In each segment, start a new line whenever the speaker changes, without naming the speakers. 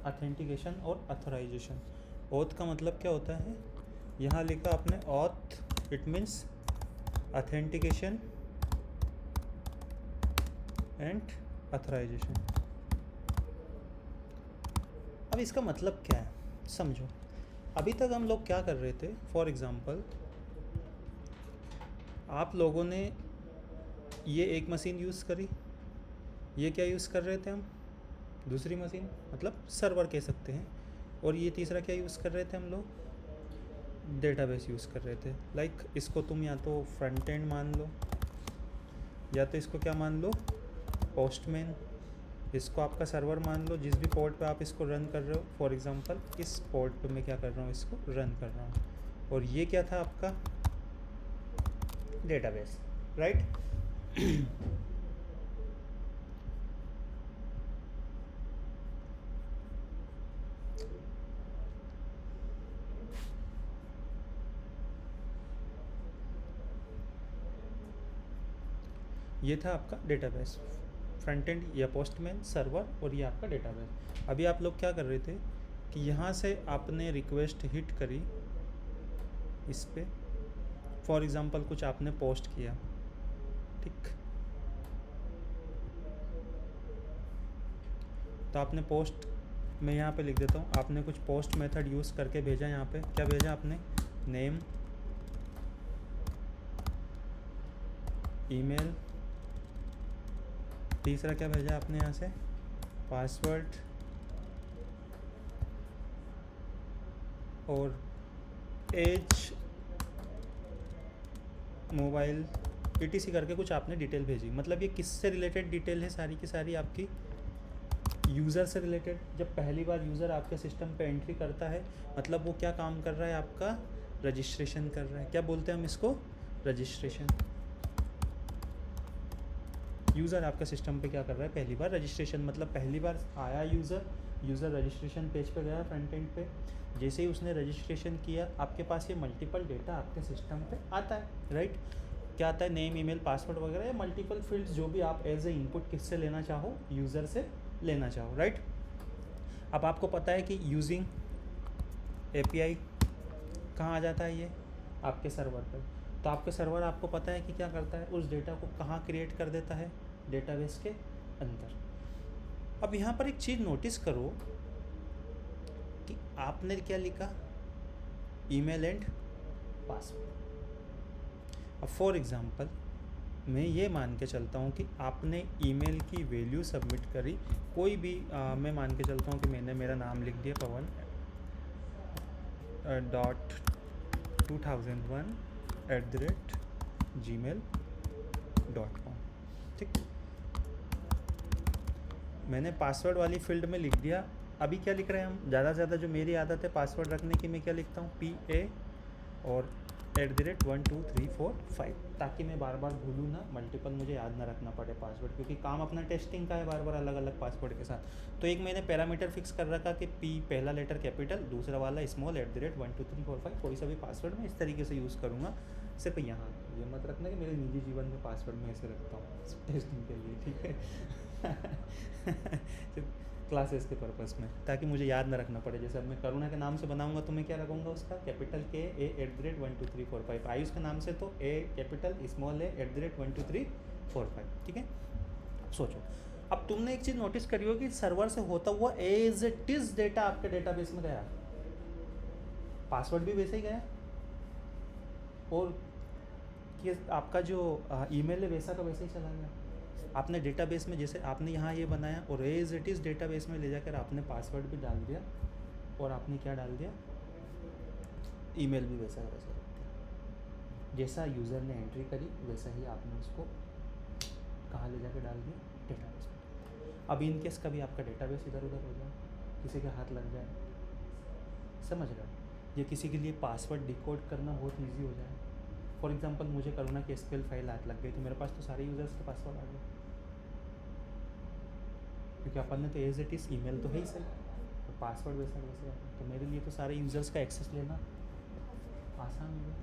Authentication और authorisation. Auth का मतलब क्या होता है, यहाँ लिखा आपने auth, it means authentication and authorisation. अब इसका मतलब क्या है समझो। अभी तक हम लोग क्या कर रहे थे, फॉर एग्ज़ाम्पल आप लोगों ने ये एक मशीन यूज़ करी, ये क्या यूज़ कर रहे थे हम, दूसरी मशीन मतलब सर्वर कह सकते हैं, और ये तीसरा क्या यूज़ कर रहे थे हम लोग, डेटाबेस यूज़ कर रहे थे। लाइक इसको तुम या तो फ्रंट एंड मान लो, या तो इसको क्या मान लो, पोस्टमैन, इसको आपका सर्वर मान लो, जिस भी पोर्ट पे आप इसको रन कर रहे हो। फॉर एग्ज़ाम्पल इस पोर्ट पे मैं क्या कर रहा हूँ, इसको रन कर रहा हूँ, और ये क्या था आपका डेटाबेस, राइट। ये था आपका डेटाबेस, फ्रंट एंड या पोस्टमैन, सर्वर, और ये आपका डेटाबेस। अभी आप लोग क्या कर रहे थे कि यहाँ से आपने रिक्वेस्ट हिट करी इस पे, फॉर एग्ज़ाम्पल कुछ आपने पोस्ट किया, ठीक, तो आपने पोस्ट, मैं यहाँ पे लिख देता हूँ, आपने कुछ पोस्ट मेथड यूज़ करके भेजा। यहाँ पे क्या भेजा आपने, नेम, ईमेल, तीसरा क्या भेजा आपने यहाँ से, पासवर्ड, और एज, मोबाइल, etc करके कुछ आपने डिटेल भेजी। मतलब ये किससे रिलेटेड डिटेल है, सारी की सारी आपकी यूज़र से रिलेटेड। जब पहली बार यूज़र आपके सिस्टम पे एंट्री करता है, मतलब वो क्या काम कर रहा है, आपका रजिस्ट्रेशन कर रहा है। क्या बोलते हैं हम इसको, रजिस्ट्रेशन। यूज़र आपका सिस्टम पे क्या कर रहा है, पहली बार रजिस्ट्रेशन, मतलब पहली बार आया यूज़र रजिस्ट्रेशन पेज पे गया, फ्रंट एंड पे, जैसे ही उसने रजिस्ट्रेशन किया, आपके पास ये मल्टीपल डेटा आपके सिस्टम पे आता है, राइट। क्या आता है, नेम, ईमेल, पासवर्ड वगैरह, या मल्टीपल फील्ड्स जो भी आप एज ए इनपुट किससे लेना चाहो, यूज़र से लेना चाहो, राइट। अब आपको पता है कि यूजिंग API कहाँ आ जाता है, ये आपके सर्वर पर। तो आपके सर्वर आपको पता है कि क्या करता है, उस डेटा को कहाँ क्रिएट कर देता है, डेटाबेस के अंदर। अब यहाँ पर एक चीज़ नोटिस करो कि आपने क्या लिखा, ईमेल एंड पासवर्ड। अब फॉर एग्ज़ाम्पल मैं ये मान के चलता हूँ कि आपने ईमेल की वैल्यू सबमिट करी, कोई भी मैं मान के चलता हूँ कि मैंने मेरा नाम लिख दिया पवन .2001@gmail.com, ठीक। मैंने पासवर्ड वाली फील्ड में लिख दिया। अभी क्या लिख रहे हैं हम, ज़्यादा से ज़्यादा जो मेरी आदत है पासवर्ड रखने की, मैं क्या लिखता हूँ, PA और @1 2 3 4 5, ताकि मैं बार बार भूलूँ ना, मल्टीपल मुझे याद ना रखना पड़े पासवर्ड, क्योंकि काम अपना टेस्टिंग का है, बार बार अलग अलग पासवर्ड के साथ। तो एक मैंने पैरामीटर फिक्स कर रखा कि P पहला लेटर कैपिटल, दूसरा वाला स्मॉल, @1 2 3 4 5, कोई सा भी पासवर्ड मैं इस तरीके से यूज़ करूँगा। सिर्फ यहाँ ये मत रखना कि मेरे निजी जीवन में पासवर्ड मैं ऐसे रखता हूँ टेस्टिंग के लिए, ठीक है। क्लासेस के पर्पस में, ताकि मुझे याद ना रखना पड़े। जैसे अब मैं करुणा के नाम से बनाऊंगा तो मैं क्या रखूँगा उसका, कैपिटल K A @1 2 3 4 5, आयुष के नाम से तो A कैपिटल स्मॉल A @1 2 3 4 5, ठीक है। सोचो, अब तुमने एक चीज़ नोटिस करी हो कि सर्वर से होता हुआ एज इट इज़ डेटा आपके डेटाबेस में गया, पासवर्ड भी वैसे ही गया, और कि आपका जो ईमेल है वैसा का वैसे ही चला गया। आपने डेटाबेस में, जैसे आपने यहाँ ये बनाया और एज इट इज़ डेटाबेस में ले जाकर आपने पासवर्ड भी डाल दिया, और आपने क्या डाल दिया, ईमेल भी वैसा का वैसा रख दिया। जैसा यूज़र ने एंट्री करी वैसा ही आपने उसको कहाँ ले जाकर डाल दिया, डेटाबेस में। अब इन केस कभी आपका डेटाबेस इधर उधर हो जाए, किसी के हाथ लग जाए, समझ रहे हो, या किसी के लिए पासवर्ड डिकोड करना बहुत ईजी हो जाए। फॉर एग्जांपल मुझे करुणा की SQL फाइल हाथ लग गई, तो मेरे पास तो सारे यूज़र्स के पासवर्ड आ गए, क्योंकि अपन ने तो एज इट इज़ ईमेल तो है ही सही, तो पासवर्ड वैसा वैसे, तो मेरे लिए तो सारे यूज़र्स का एक्सेस लेना आसान हो गया।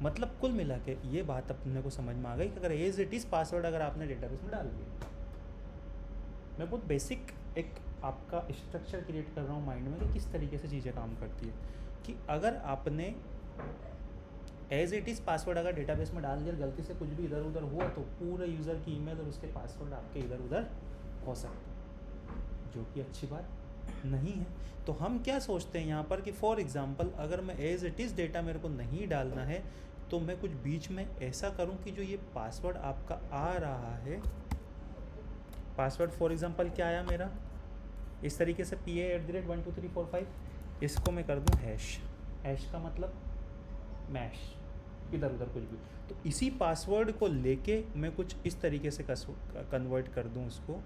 मतलब कुल मिला के ये बात अपने को समझ में आ गई कि अगर एज इट इज़ पासवर्ड अगर आपने डेटाबेस में डाल दिया, मैं बहुत बेसिक एक आपका स्ट्रक्चर क्रिएट कर रहा हूँ माइंड में कि किस तरीके से चीज़ें काम करती है। कि अगर आपने एज इट इज़ पासवर्ड अगर डेटाबेस में डाल दिया, गलती से कुछ भी इधर उधर हुआ तो पूरे यूज़र की ईमेल और उसके पासवर्ड आपके इधर उधर हो सकते हैं, जो कि अच्छी बात नहीं है। तो हम क्या सोचते हैं यहाँ पर कि फॉर एग्ज़ाम्पल अगर मैं एज इट इज़ डेटा मेरे को नहीं डालना है तो मैं कुछ बीच में ऐसा करूँ कि जो ये पासवर्ड आपका आ रहा है, पासवर्ड फॉर एग्ज़ाम्पल क्या आया मेरा इस तरीके से PA@12345, इसको मैं कर दूँ हैश। हैश का मतलब मैश, इधर उधर कुछ भी। तो इसी पासवर्ड को लेके मैं कुछ इस तरीके से कन्वर्ट कर दूँ उसको।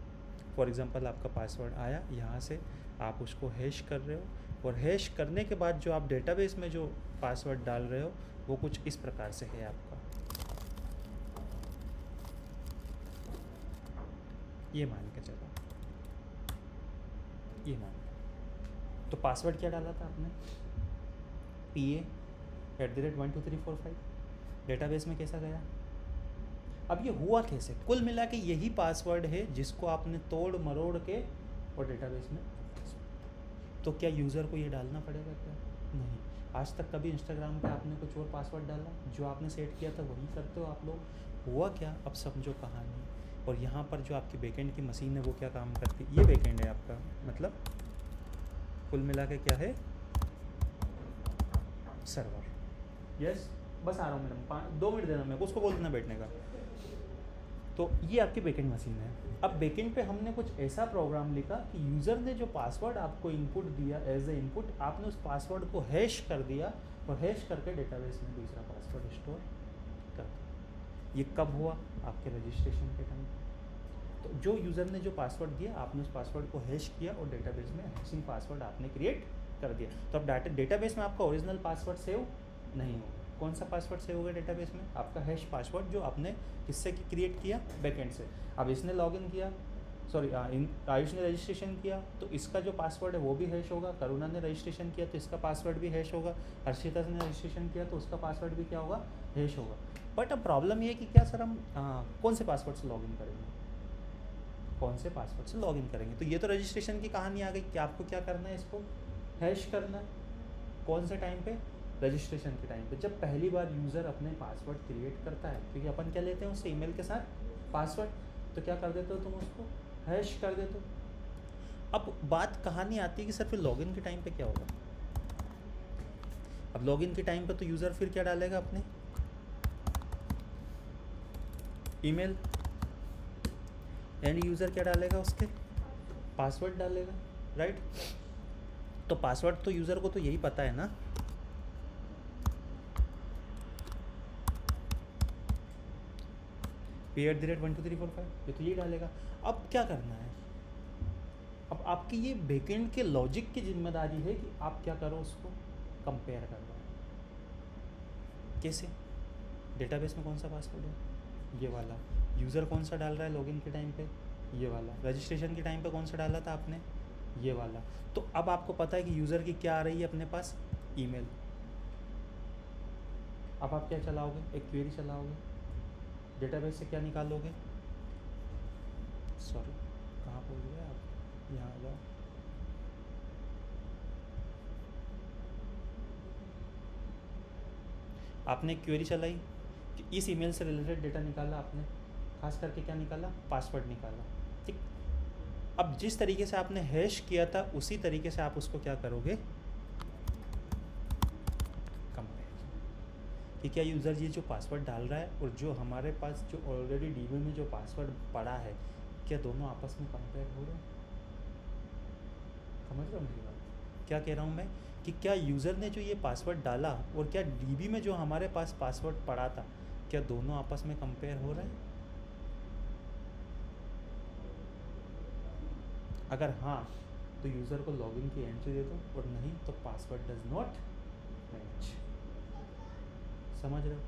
फॉर एग्ज़ाम्पल आपका पासवर्ड आया, यहाँ से आप उसको हैश कर रहे हो और हैश करने के बाद जो आप डेटाबेस में जो पासवर्ड डाल रहे हो वो कुछ इस प्रकार से है आपका, ये मान के चलो, ये मान के। तो पासवर्ड क्या डाला था आपने, PA@12345, डेटाबेस में कैसा गया। अब ये हुआ कैसे, कुल मिला के यही पासवर्ड है जिसको आपने तोड़ मरोड़ के और डेटाबेस में, तो क्या यूज़र को ये डालना पड़ेगा क्या, नहीं। आज तक कभी इंस्टाग्राम पे आपने कुछ और पासवर्ड डाला, जो आपने सेट किया था वही करते हो आप लोग। हुआ क्या, अब समझो कहानी। और यहाँ पर जो आपकी बैकएंड की मशीन है वो क्या काम करती है, ये बैकएंड है आपका, मतलब कुल मिला के क्या है, सर्वर। यस, बस आ रहा हूँ मैडम, 2 मिनट देना मेरे को, उसको बोल देना बैठने का। तो ये आपकी बैकएंड मशीन है। अब बैकएंड पे हमने कुछ ऐसा प्रोग्राम लिखा कि यूज़र ने जो पासवर्ड आपको इनपुट दिया एज ए इनपुट, आपने उस पासवर्ड को हैश कर दिया और हैश करके डेटाबेस में दूसरा पासवर्ड स्टोर कर दिया। ये कब हुआ, आपके रजिस्ट्रेशन के टाइम। तो जो यूज़र ने जो पासवर्ड दिया, आपने उस पासवर्ड को हैश किया और डेटाबेस में हैशिंग पासवर्ड आपने क्रिएट कर दिया। तो अब डेटाबेस में आपका ओरिजिनल पासवर्ड सेव नहीं होगा। कौन सा पासवर्ड सेव होगा डेटाबेस में, आपका हैश पासवर्ड जो आपने किससे क्रिएट किया, बैकएंड से। अब इसने लॉगिन किया, सॉरी आयुष ने रजिस्ट्रेशन किया तो इसका जो पासवर्ड है वो भी हैश होगा। करुणा ने रजिस्ट्रेशन किया तो इसका पासवर्ड भी हैश होगा। हर्षिता ने रजिस्ट्रेशन किया तो उसका पासवर्ड भी क्या होगा, हैश होगा। बट अब प्रॉब्लम ये है कि क्या सर हम कौन से पासवर्ड से लॉगिन करेंगे, कौन से पासवर्ड से लॉगिन करेंगे। तो ये तो रजिस्ट्रेशन की कहानी आ गई कि आपको क्या करना है, इसको हैश करना है। कौन से टाइम पे, रजिस्ट्रेशन के टाइम पे, जब पहली बार यूज़र अपने पासवर्ड क्रिएट करता है, क्योंकि अपन क्या लेते हैं उससे ईमेल के साथ पासवर्ड, तो क्या कर देते हो तुम, उसको हैश कर देते हो। अब बात कहानी आती है कि सर फिर लॉगिन के टाइम पे क्या होगा। अब लॉगिन के टाइम पे तो यूज़र फिर क्या डालेगा, अपने ईमेल, एंड यूज़र क्या डालेगा, उसके पासवर्ड डालेगा, राइट। तो पासवर्ड तो यूज़र को तो यही पता है ना, PA@12345, ये तो ये डालेगा। अब क्या करना है, अब आपकी ये बैकएंड के लॉजिक की जिम्मेदारी है कि आप क्या करो, उसको कंपेयर करवाओ। कैसे, डेटाबेस में कौन सा पासवर्ड है, ये वाला। यूज़र कौन सा डाल रहा है लॉगिन के टाइम पे, ये वाला। रजिस्ट्रेशन के टाइम पे कौन सा डाला था आपने, ये वाला। तो अब आपको पता है कि यूज़र की क्या आ रही है अपने पास, ईमेल। अब आप क्या चलाओगे, एक क्वेरी चलाओगे, डेटाबेस से क्या निकालोगे, सॉरी कहाँ भूल गए आप, यहाँ आ जाओ। आपने क्वेरी चलाई कि इस ईमेल से रिलेटेड डेटा निकाला आपने, खास करके क्या निकाला, पासवर्ड निकाला, ठीक। अब जिस तरीके से आपने हैश किया था उसी तरीके से आप उसको क्या करोगे, कंपेयर, कि क्या यूज़र ये जो पासवर्ड डाल रहा है और जो हमारे पास जो ऑलरेडी डीबी में जो पासवर्ड पड़ा है, क्या दोनों आपस में कंपेयर हो रहे हैं। समझ रहे हो मेरी बात, क्या कह रहा हूँ मैं, कि क्या यूज़र ने जो ये पासवर्ड डाला और क्या डीबी में जो हमारे पास पासवर्ड पड़ा था, क्या दोनों आपस में कंपेयर हो रहे हैं। अगर हाँ तो यूज़र को लॉगिन की एंट्री दे दो, और नहीं तो पासवर्ड डज नॉट मैच। समझ रहे हो।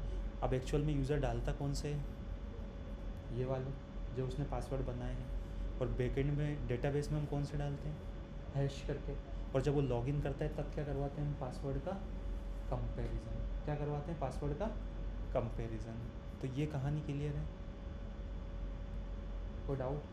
अब एक्चुअल में यूज़र डालता कौन से है, ये वाले जो उसने पासवर्ड बनाए हैं, और बैकएंड में डेटाबेस में हम कौन से डालते हैं, हैश करके। और जब वो लॉगिन करता है तब क्या करवाते हैं हम, पासवर्ड का कंपैरिजन। क्या करवाते हैं, पासवर्ड का कंपैरिजन। तो ये कहानी क्लियर है, कोई डाउट।